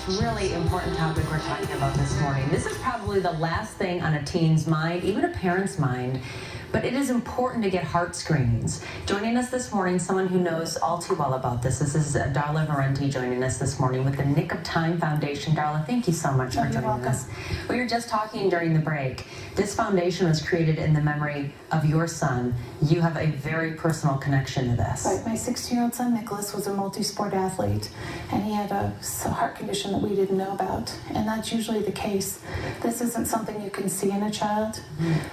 Really important topic we're talking about this morning. This is probably the last thing on a teen's mind, even a parent's mind, but it is important to get heart screenings. Joining us this morning, someone who knows all too well about this. This is Darla Valenti joining us this morning with the Nick of Time Foundation. Darla, thank you so much for joining us. We were just talking during the break. This foundation was created in the memory of your son. You have a very personal connection to this. Right. My 16-year-old son, Nicholas, was a multi-sport athlete, and he had a heart condition that we didn't know about, and that's usually the case. This isn't something you can see in a child.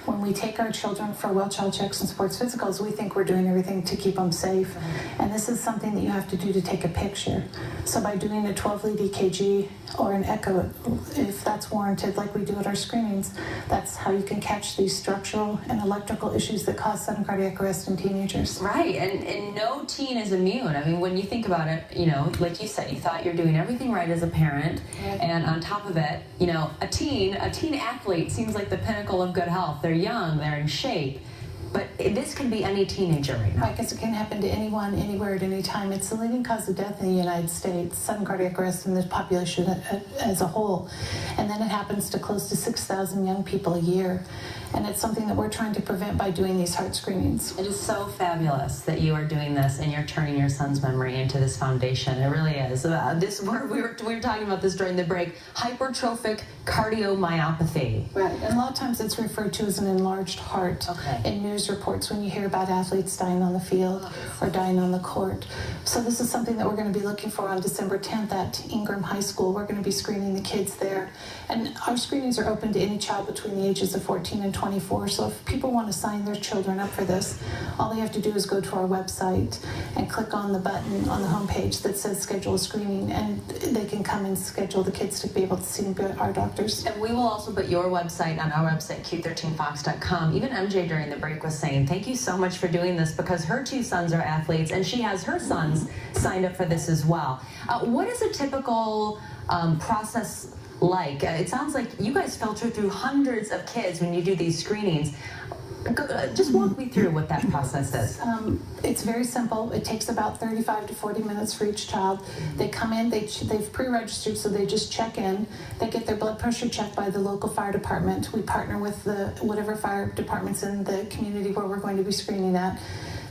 When we take our children for well child checks and sports physicals, we think we're doing everything to keep them safe, and this is something that you have to do to take a picture. So by doing a 12-lead EKG or an echo, if that's warranted, like we do at our screenings, that's how you can catch these structural and electrical issues that cause sudden cardiac arrest in teenagers. Right, and no teen is immune. I mean, when you think about it, you know, like you said, you thought you're doing everything right as a parent, and on top of it, you know, a teen athlete seems like the pinnacle of good health. They're young, they're in shape. But this can be any teenager right now. Right, because it can happen to anyone, anywhere, at any time. It's the leading cause of death in the United States, sudden cardiac arrest in the population as a whole. And then it happens to close to 6,000 young people a year. And it's something that we're trying to prevent by doing these heart screenings. It is so fabulous that you are doing this and you're turning your son's memory into this foundation. It really is. This word, we were talking about this during the break, hypertrophic cardiomyopathy. Right, and a lot of times it's referred to as an enlarged heart in news reports when you hear about athletes dying on the field or dying on the court. So this is something that we're going to be looking for on December 10th at Ingram High School. We're going to be screening the kids there. And our screenings are open to any child between the ages of 14 and 24. So if people want to sign their children up for this, all they have to do is go to our website and click on the button on the homepage that says schedule a screening, and they can come and schedule the kids to be able to see our doctors. And we will also put your website on our website, Q13Fox.com. Even MJ during the break was saying, thank you so much for doing this, because her two sons are athletes and she has her sons signed up for this as well. What is a typical process like? It sounds like you guys filter through hundreds of kids when you do these screenings. Just walk me through what that process is. It's very simple. It takes about 35 to 40 minutes for each child. They come in, they've pre-registered, so they just check in. They get their blood pressure checked by the local fire department. We partner with whatever fire departments in the community where we're going to be screening at.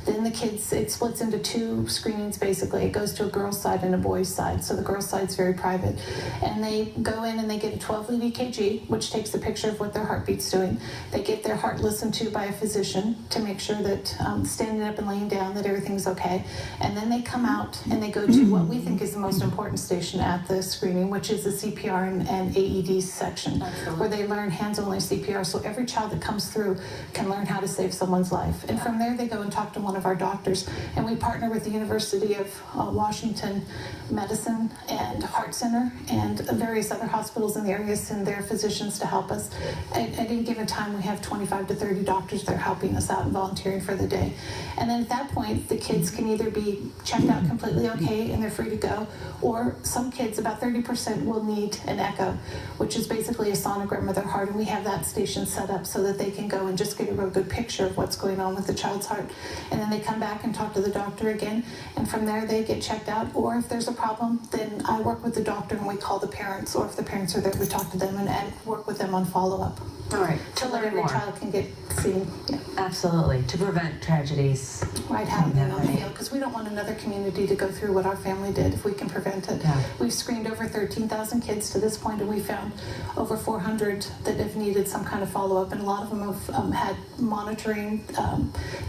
Then the kids, it splits into two screenings basically. It goes to a girl's side and a boy's side. So the girl's side's very private. And they go in and they get a 12-lead EKG, which takes a picture of what their heartbeat's doing. They get their heart listened to by a physician to make sure that standing up and laying down, that everything's okay. And then they come out and they go to what we think is the most important station at the screening, which is the CPR and AED section, where they learn hands-only CPR. So every child that comes through can learn how to save someone's life. And from there, they go and talk to one of our doctors, and we partner with the University of Washington Medicine and Heart Center and various other hospitals in the area send their physicians to help us. At any given time, we have 25 to 30 doctors that are helping us out and volunteering for the day. And then at that point, the kids can either be checked out completely okay and they're free to go, or some kids, about 30%, will need an echo, which is basically a sonogram of their heart, and we have that station set up so that they can go and just get a real good picture of what's going on with the child's heart. And then they come back and talk to the doctor again, and from there they get checked out. Or if there's a problem, then I work with the doctor and we call the parents, or if the parents are there, we talk to them and work with them on follow-up. All right, to let every child can get seen. Yeah. Absolutely, to prevent tragedies. Right, happening on the field, because we don't want another community to go through what our family did if we can prevent it. Yeah. We've screened over 13,000 kids to this point, and we found over 400 that have needed some kind of follow-up, and a lot of them have had monitoring.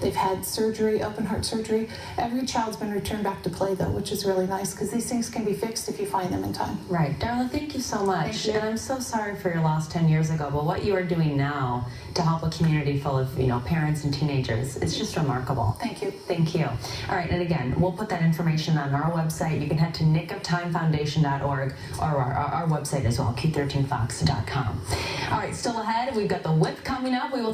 They've had surgery, open heart surgery. Every child's been returned back to play, though, which is really nice, because these things can be fixed if you find them in time. Right. Darla, thank you so much. Thank you. And I'm so sorry for your loss 10 years ago, but what you are doing now to help a community full of, you know, parents and teenagers, it's just remarkable. Thank you. Thank you. All right, and again, we'll put that information on our website. You can head to nickoftimefoundation.org or our website as well, Q13Fox.com. All right, still ahead, we've got the whip coming up. We will